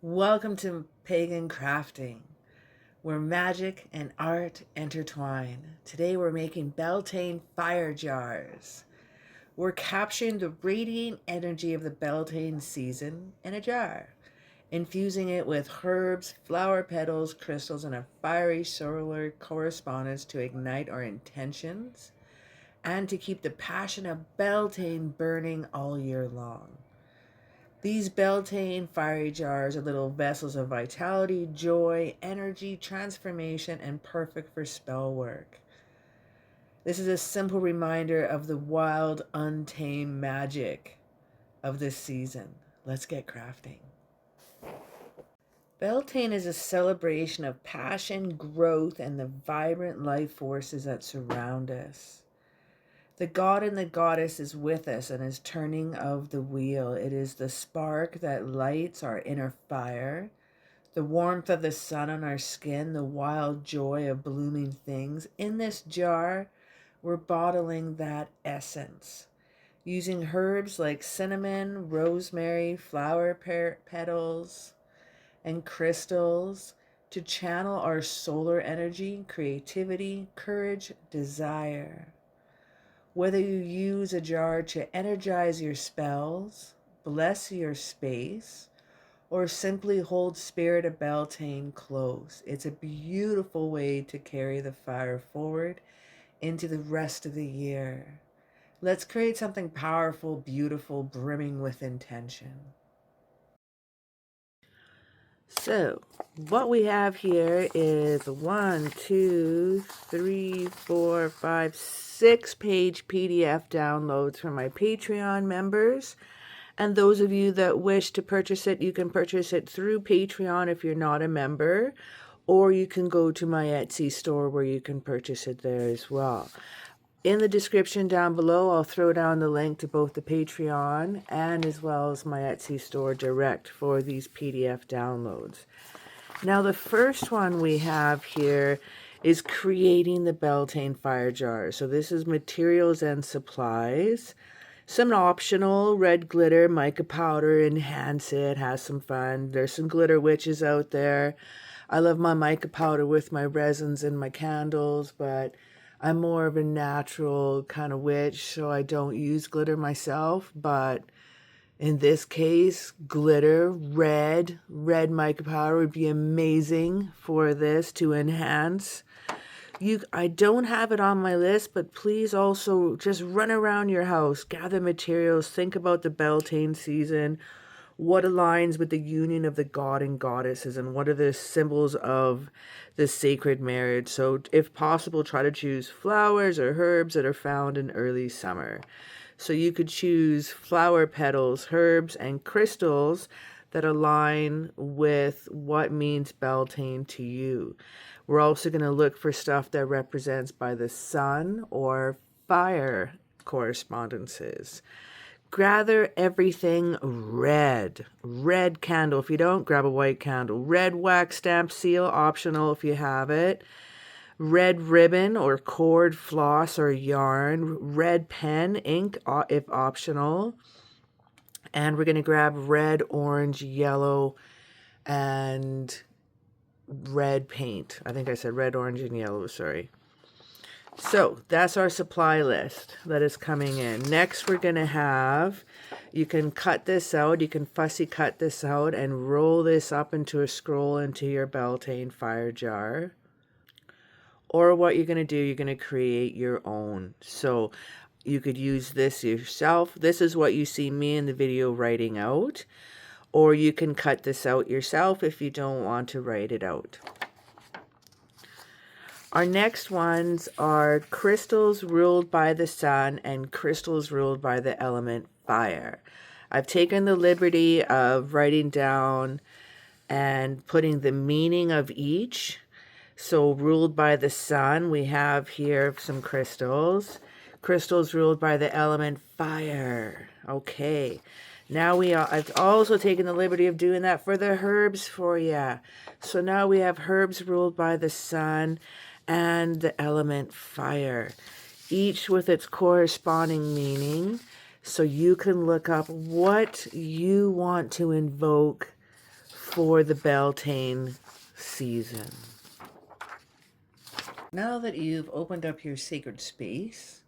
Welcome to Pagan Crafting, where magic and art intertwine. Today we're making Beltane Fire Jars. We're capturing the radiant energy of the Beltane season in a jar, infusing it with herbs, flower petals, crystals, and a fiery solar correspondence to ignite our intentions and to keep the passion of Beltane burning all year long. These Beltane fiery jars are little vessels of vitality, joy, energy, transformation, and perfect for spell work. This is a simple reminder of the wild, untamed magic of this season. Let's get crafting. Beltane is a celebration of passion, growth, and the vibrant life forces that surround us. The god and the goddess is with us and is turning of the wheel. It is the spark that lights our inner fire, the warmth of the sun on our skin, the wild joy of blooming things. In this jar, we're bottling that essence, using herbs like cinnamon, rosemary, flower petals, and crystals to channel our solar energy, creativity, courage, desire. Whether you use a jar to energize your spells, bless your space, or simply hold spirit of Beltane close, it's a beautiful way to carry the fire forward into the rest of the year. Let's create something powerful, beautiful, brimming with intention. So, what we have here is 6-page PDF downloads from my Patreon members. And those of you that wish to purchase it, you can purchase it through Patreon if you're not a member, or you can go to my Etsy store where you can purchase it there as well. In the description down below, I'll throw down the link to both the Patreon and as well as my Etsy store direct for these PDF downloads. Now, the first one we have here is creating the Beltane Fire Jars. So this is materials and supplies. Some optional red glitter, mica powder, enhance it, have some fun. There's some glitter witches out there. I love my mica powder with my resins and my candles, but I'm more of a natural kind of witch, so I don't use glitter myself. But in this case, glitter, red mica powder would be amazing for this to enhance. I don't have it on my list, but please also just run around your house, gather materials, think about the Beltane season, what aligns with the union of the god and goddesses, and what are the symbols of the sacred marriage. So if possible, try to choose flowers or herbs that are found in early summer. So you could choose flower petals, herbs, and crystals that align with what means Beltane to you. We're also going to look for stuff that represents by the sun or fire correspondences. Gather everything red. Red candle. If you don't, grab a white candle. Red wax stamp seal, optional if you have it. Red ribbon or cord, floss or yarn. Red pen, ink if optional. And we're going to grab red, orange, yellow, and red paint. I think I said red, orange, and yellow, sorry. So that's our supply list that is coming in. Next, we're going to have, you can cut this out, you can fussy cut this out and roll this up into a scroll into your Beltane Fire Jar. Or what you're going to do, you're going to create your own. So you could use this yourself. This is what you see me in the video writing out. Or you can cut this out yourself if you don't want to write it out. Our next ones are crystals ruled by the sun and crystals ruled by the element fire. I've taken the liberty of writing down and putting the meaning of each. So ruled by the sun, we have here some crystals. Crystals ruled by the element fire. Okay. Now I've also taken the liberty of doing that for the herbs for you. So now we have herbs ruled by the sun and the element fire, each with its corresponding meaning. So you can look up what you want to invoke for the Beltane season. Now that you've opened up your sacred space,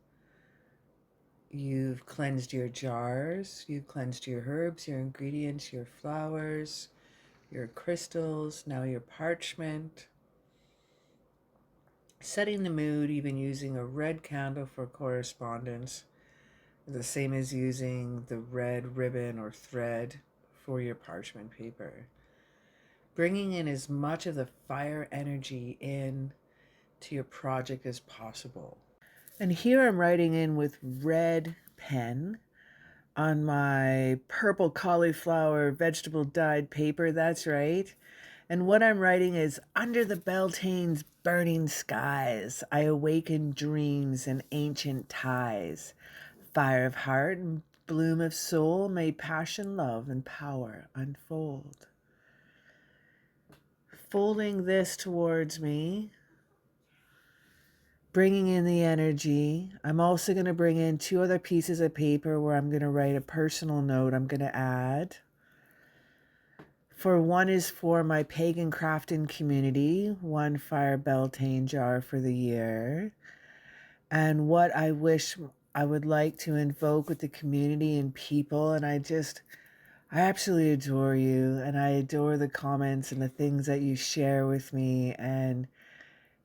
you've cleansed your jars, you've cleansed your herbs, your ingredients, your flowers, your crystals, now your parchment. Setting the mood, even using a red candle for correspondence, the same as using the red ribbon or thread for your parchment paper. Bringing in as much of the fire energy in to your project as possible. And here I'm writing in with red pen on my purple cauliflower vegetable dyed paper, that's right. And what I'm writing is, under the Beltane's burning skies, I awaken dreams and ancient ties. Fire of heart and bloom of soul, may passion, love, and power unfold. Folding this towards me, bringing in the energy. I'm also going to bring in 2 other pieces of paper where I'm going to write a personal note I'm going to add. For one is for my pagan crafting community, 1 fire Beltane jar for the year. And what I wish I would like to invoke with the community and people. And I absolutely adore you. And I adore the comments and the things that you share with me. And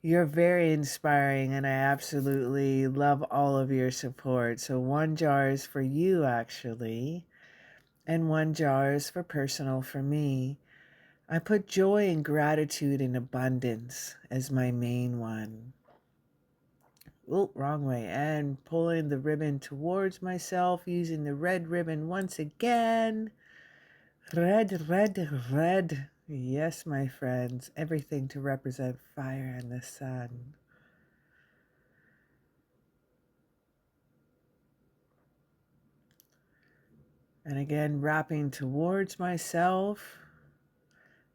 you're very inspiring, and I absolutely love all of your support. So 1 jar is for you, actually, and 1 jar is for personal for me. I put joy and gratitude and abundance as my main one. Oh, wrong way. And pulling the ribbon towards myself, using the red ribbon once again. Red, red, red. Yes, my friends, everything to represent fire and the sun. And again, wrapping towards myself,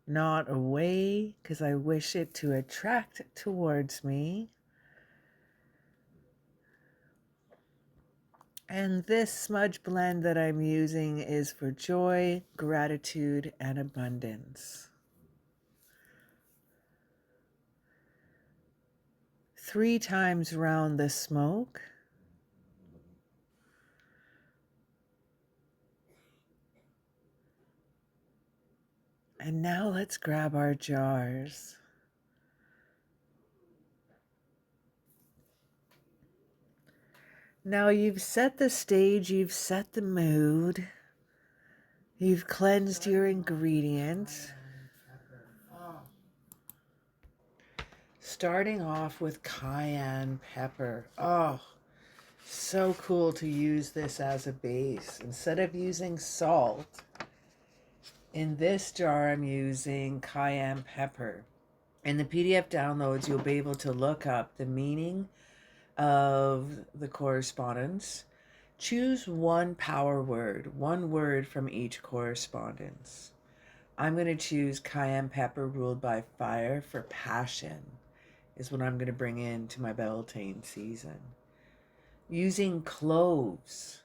not away, because I wish it to attract towards me. And this smudge blend that I'm using is for joy, gratitude, and abundance. 3 times round the smoke. And now let's grab our jars. Now you've set the stage, you've set the mood, you've cleansed your ingredients. Starting off with cayenne pepper. Oh, so cool to use this as a base. Instead of using salt, in this jar I'm using cayenne pepper. In the PDF downloads, you'll be able to look up the meaning of the correspondence. Choose 1 power word, 1 word from each correspondence. I'm going to choose cayenne pepper ruled by fire for passion is what I'm going to bring into my Beltane season. Using cloves.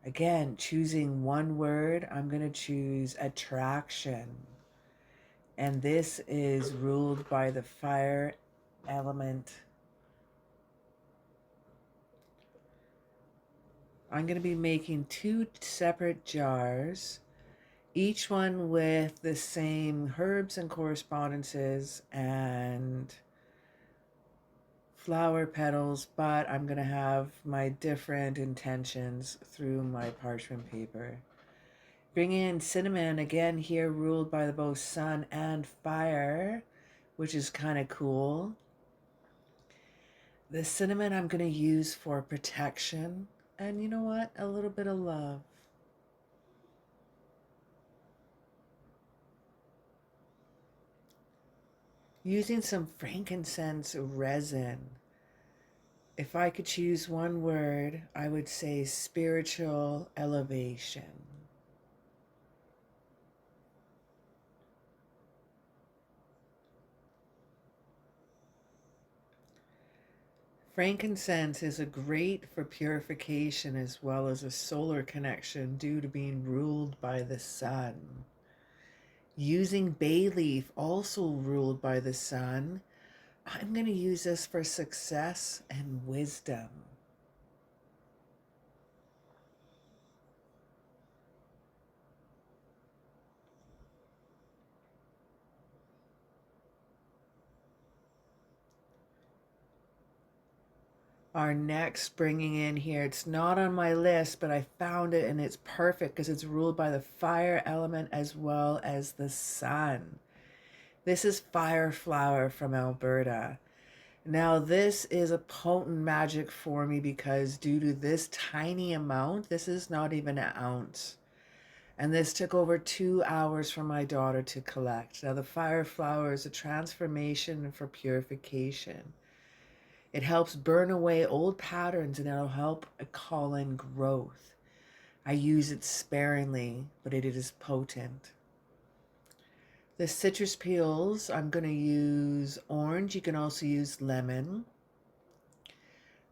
Again, choosing 1 word, I'm going to choose attraction. And this is ruled by the fire element. I'm going to be making 2 separate jars, each one with the same herbs and correspondences and flower petals, but I'm going to have my different intentions through my parchment paper. Bring in cinnamon, again here ruled by both sun and fire, which is kind of cool. The cinnamon I'm going to use for protection, and you know what? A little bit of love. Using some frankincense resin. If I could choose 1 word, I would say spiritual elevation. Frankincense is a great for purification as well as a solar connection due to being ruled by the sun. Using bay leaf, also ruled by the sun, I'm going to use this for success and wisdom. Our next bringing in here, it's not on my list, but I found it and it's perfect because it's ruled by the fire element as well as the sun. This is Fire Flower from Alberta. Now this is a potent magic for me because due to this tiny amount, this is not even an ounce. And this took over 2 hours for my daughter to collect. Now the fire flower is a transformation for purification. It helps burn away old patterns and it'll help call in growth. I use it sparingly, but it is potent. The citrus peels, I'm going to use orange. You can also use lemon.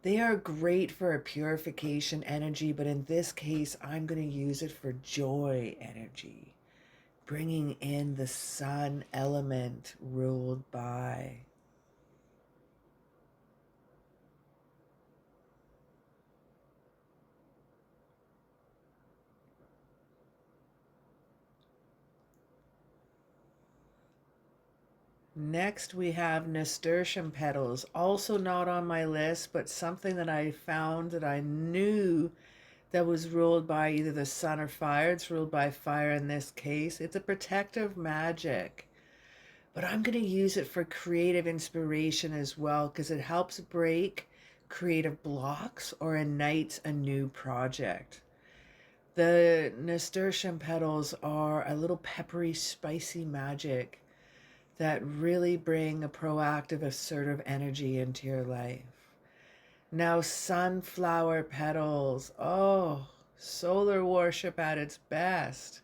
They are great for a purification energy, but in this case, I'm going to use it for joy energy, bringing in the sun element ruled by. Next, we have nasturtium petals, also not on my list, but something that I found that I knew that was ruled by either the sun or fire. It's ruled by fire in this case. It's a protective magic, but I'm going to use it for creative inspiration as well because it helps break creative blocks or ignites a new project. The nasturtium petals are a little peppery, spicy magic that really bring a proactive, assertive energy into your life. Now, sunflower petals. Oh, solar worship at its best.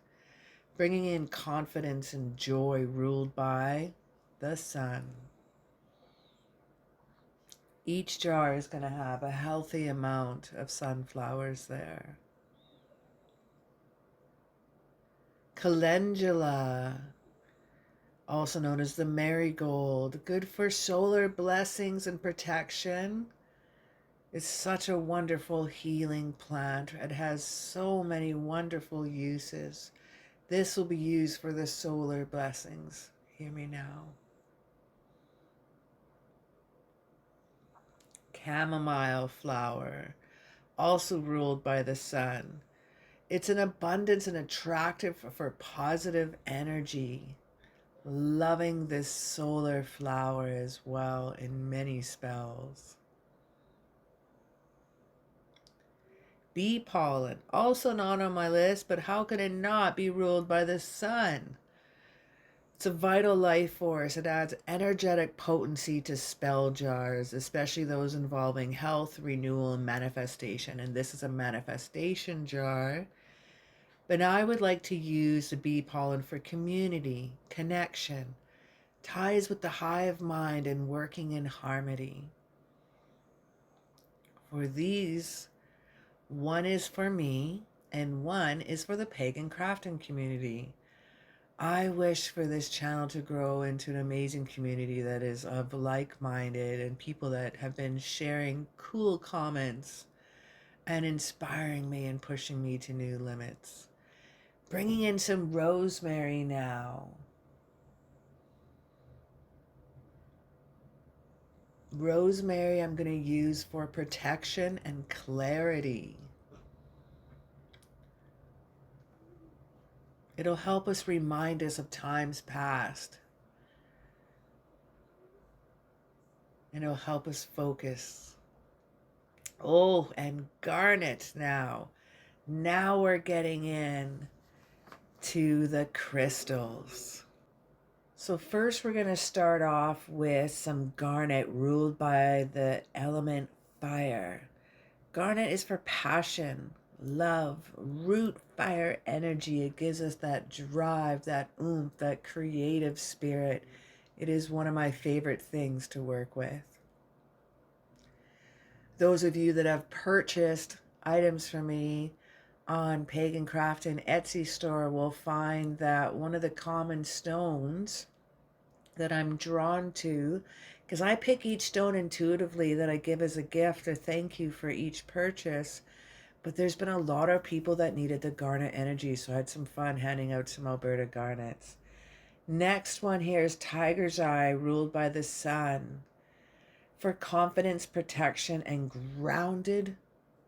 Bringing in confidence and joy ruled by the sun. Each jar is going to have a healthy amount of sunflowers there. Calendula, also known as the marigold, good for solar blessings and protection. It's such a wonderful healing plant. It has so many wonderful uses. This will be used for the solar blessings. Hear me now. Chamomile flower, also ruled by the sun. It's an abundance and attractive for positive energy. Loving this solar flower as well in many spells. Bee pollen, also not on my list, but how can it not be ruled by the sun? It's a vital life force. It adds energetic potency to spell jars, especially those involving health, renewal, and manifestation. And this is a manifestation jar. But now I would like to use the bee pollen for community, connection, ties with the hive mind, and working in harmony. For these, one is for me and one is for the pagan crafting community. I wish for this channel to grow into an amazing community that is of like-minded and people that have been sharing cool comments and inspiring me and pushing me to new limits. Bringing in some rosemary now. Rosemary I'm going to use for protection and clarity. It'll help us remind us of times past. And it'll help us focus. Oh, and garnet now. Now we're getting in to the crystals. So first we're going to start off with some garnet ruled by the element fire. Garnet is for passion, love, root fire energy. It gives us that drive, that oomph, that creative spirit. It is one of my favorite things to work with. Those of you that have purchased items from me, on Pagan Craft and Etsy store will find that one of the common stones that I'm drawn to, because I pick each stone intuitively that I give as a gift or thank you for each purchase, but there's been a lot of people that needed the garnet energy, so I had some fun handing out some Alberta garnets. Next one here is Tiger's Eye, ruled by the sun, for confidence, protection, and grounded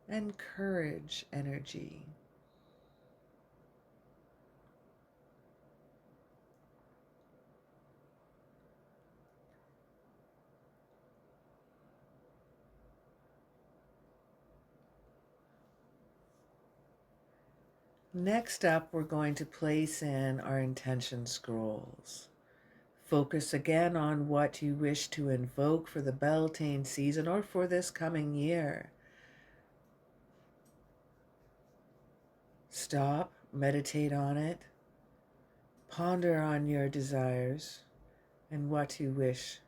and courage energy. Next up, we're going to place in our intention scrolls. Focus again on what you wish to invoke for the Beltane season or for this coming year. Stop, meditate on it, ponder on your desires and what you wish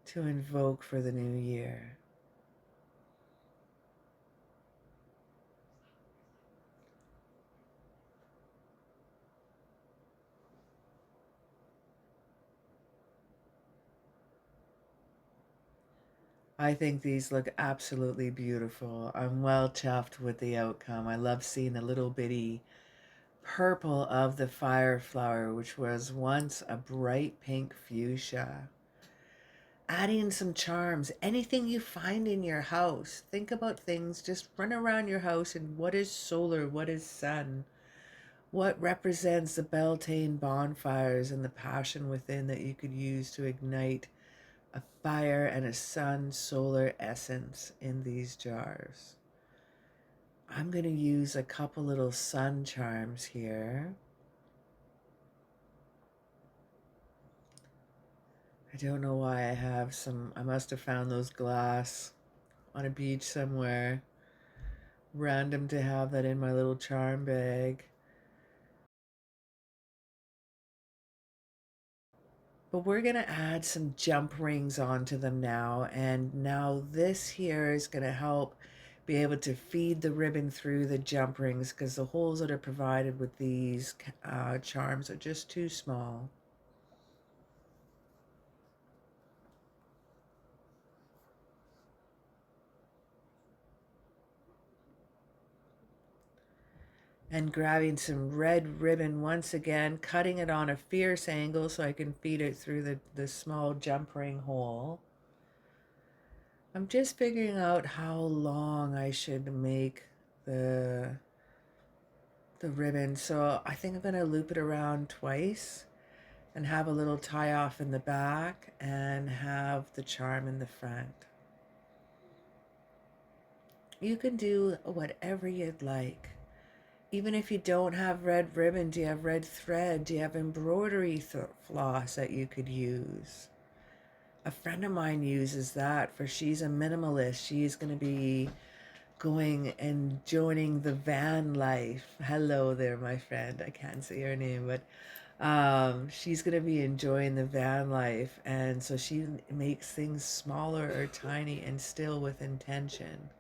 to invoke for the new year. I think these look absolutely beautiful. I'm well chuffed with the outcome. I love seeing the little bitty purple of the fire flower, which was once a bright pink fuchsia. Adding some charms, anything you find in your house. Think about things, just run around your house and what is solar, what is sun, what represents the Beltane bonfires and the passion within that you could use to ignite a fire and a sun solar essence in these jars. I'm going to use a couple little sun charms here. I don't know why I have some, I must have found those glass on a beach somewhere. Random to have that in my little charm bag. But we're going to add some jump rings onto them now. And now this here is going to help be able to feed the ribbon through the jump rings, because the holes that are provided with these charms are just too small. And grabbing some red ribbon once again, cutting it on a fierce angle so I can feed it through the small jump ring hole. I'm just figuring out how long I should make the ribbon. So I think I'm going to loop it around twice and have a little tie off in the back and have the charm in the front. You can do whatever you'd like. Even if you don't have red ribbon, do you have red thread? Do you have embroidery floss that you could use? A friend of mine uses that, for she's a minimalist. She's going to be going and joining the van life. Hello there, my friend. I can't say her name, but she's going to be enjoying the van life. And so she makes things smaller or tiny and still with intention.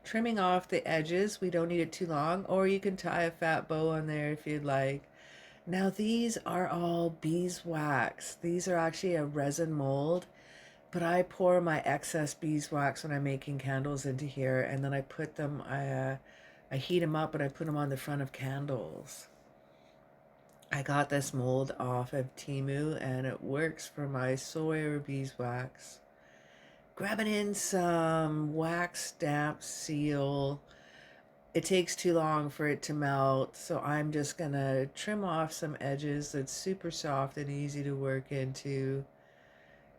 Trimming off the edges. We don't need it too long, or you can tie a fat bow on there if you'd like. Now these are all beeswax. These are actually a resin mold, but I pour my excess beeswax when I'm making candles into here, and then I put them, I heat them up and I put them on the front of candles. I got this mold off of Temu and it works for my Sawyer beeswax. Grabbing in some wax stamp seal. It takes too long for it to melt, so I'm just gonna trim off some edges that's super soft and easy to work into.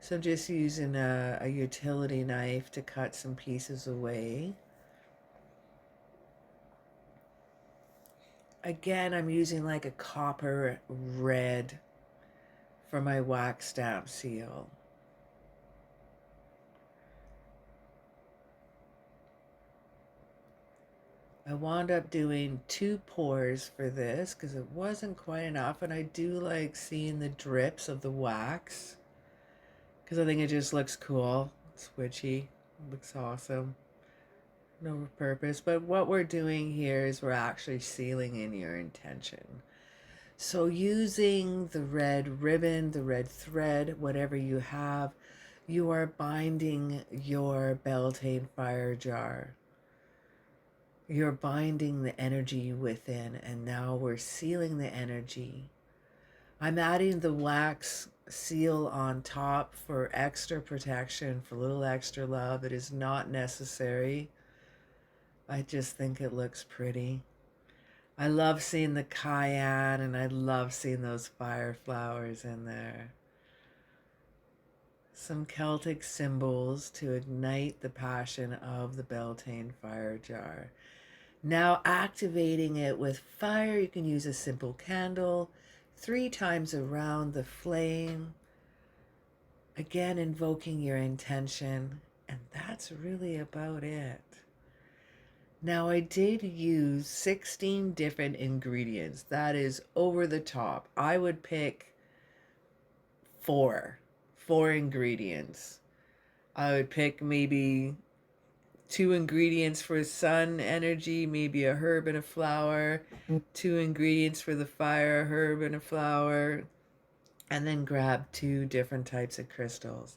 So I'm just using a utility knife to cut some pieces away. Again, I'm using like a copper red for my wax stamp seal. I wound up doing 2 pours for this because it wasn't quite enough, and I do like seeing the drips of the wax because I think it just looks cool. It's witchy. It looks awesome. No purpose, but what we're doing here is we're actually sealing in your intention. So using the red ribbon, the red thread, whatever you have, you are binding your Beltane Fire Jar. You're binding the energy within, and now we're sealing the energy. I'm adding the wax seal on top for extra protection, for a little extra love. It is not necessary. I just think it looks pretty. I love seeing the cayenne, and I love seeing those fire flowers in there. Some Celtic symbols to ignite the passion of the Beltane Fire Jar. Now activating it with fire, you can use a simple candle 3 times around the flame. Again, invoking your intention, and that's really about it. Now I did use 16 different ingredients. That is over the top. I would pick four ingredients. I would pick maybe 2 ingredients for sun energy, maybe a herb and a flower, 2 ingredients for the fire, a herb and a flower, and then grab 2 different types of crystals.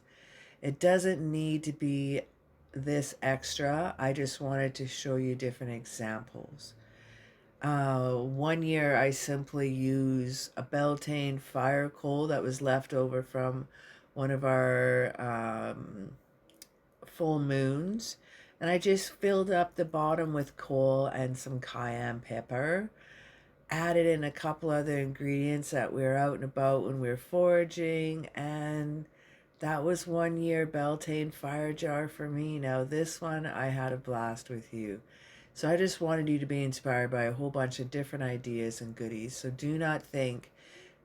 It doesn't need to be this extra. I just wanted to show you different examples. One year I simply used a Beltane fire coal that was left over from one of our full moons, and I just filled up the bottom with coal and some cayenne pepper, added in a couple other ingredients that we were out and about when we were foraging, and that was 1 year Beltane Fire Jar for me. Now this one, I had a blast with you. So I just wanted you to be inspired by a whole bunch of different ideas and goodies. So do not think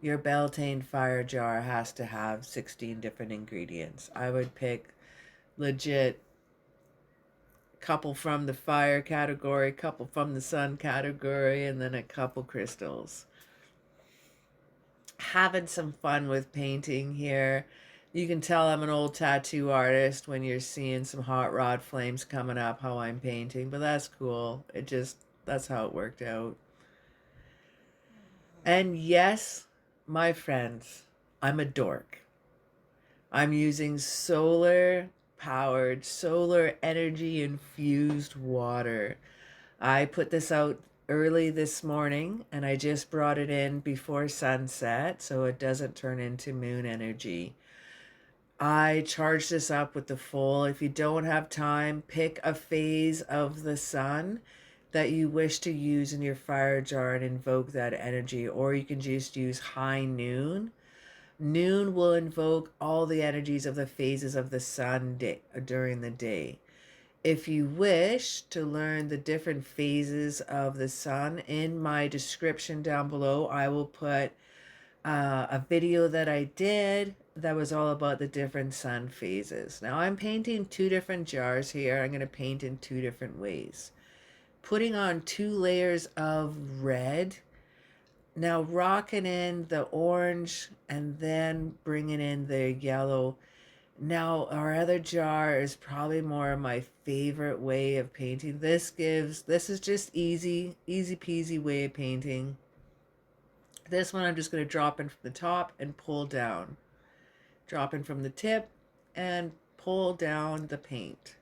your Beltane Fire Jar has to have 16 different ingredients. I would pick legit couple from the fire category, couple from the sun category, and then a couple crystals. Having some fun with painting here. You can tell I'm an old tattoo artist when you're seeing some hot rod flames coming up how I'm painting, but that's cool. That's how it worked out. And yes, my friends, I'm a dork. I'm using solar powered, solar energy infused water. I put this out early this morning, and I just brought it in before sunset so it doesn't turn into moon energy. I charge this up with the full. If you don't have time, pick a phase of the sun that you wish to use in your fire jar and invoke that energy, or you can just use high noon. Noon will invoke all the energies of the phases of the sun during the day. If you wish to learn the different phases of the sun, in my description down below, I will put a video that I did that was all about the different sun phases. Now I'm painting 2 different jars here. I'm going to paint in 2 different ways. Putting on 2 layers of red. Now rocking in the orange and then bringing in the yellow. Now our other jar is probably more of my favorite way of painting. This is just easy peasy way of painting. This one I'm just going to drop in from the top and pull down. Drop in from the tip and pull down the paint.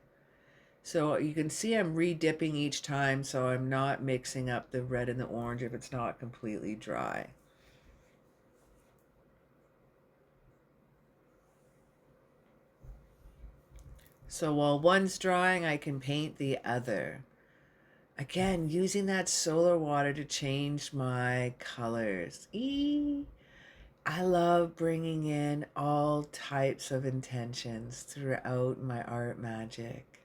So you can see I'm re-dipping each time so I'm not mixing up the red and the orange if it's not completely dry. So while one's drying, I can paint the other. Again, using that solar water to change my colors. I love bringing in all types of intentions throughout my art magic.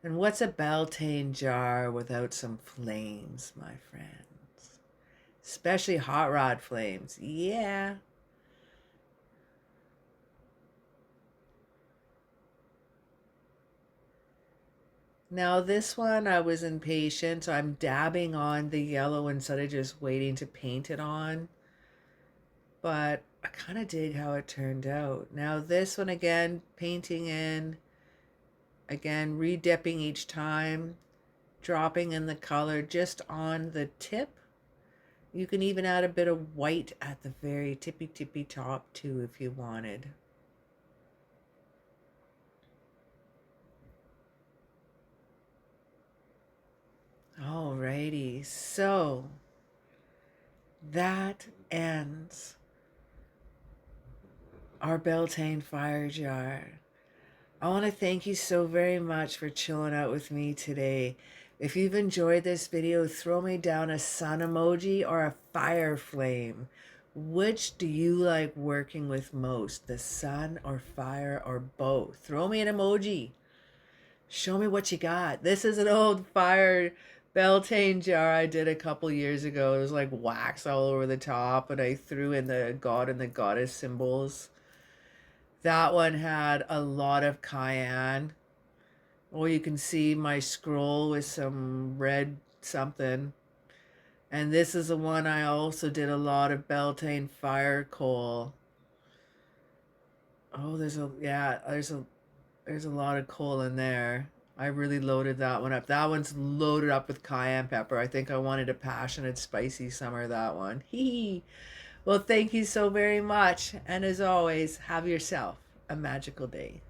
And what's a Beltane jar without some flames, my friends? Especially hot rod flames. Yeah. Now this one I was impatient, so I'm dabbing on the yellow instead of just waiting to paint it on. But I kind of dig how it turned out. Now this one again, painting in, again re-dipping each time, dropping in the color just on the tip. You can even add a bit of white at the very tippy top too if you wanted. Alrighty, so that ends our Beltane Fire Jar. I want to thank you so very much for chilling out with me today. If you've enjoyed this video, throw me down a sun emoji or a fire flame. Which do you like working with most, the sun or fire or both? Throw me an emoji. Show me what you got. This is an old fire Beltane jar I did a couple years ago. It was like wax all over the top, and I threw in the god and the goddess symbols. That one had a lot of cayenne. Or you can see my scroll with some red something. And this is the one I also did a lot of Beltane fire coal. Oh, there's a lot of coal in there. I really loaded that one up. That one's loaded up with cayenne pepper. I think I wanted a passionate, spicy summer, that one. Hee. Well, thank you so very much. And as always, have yourself a magical day.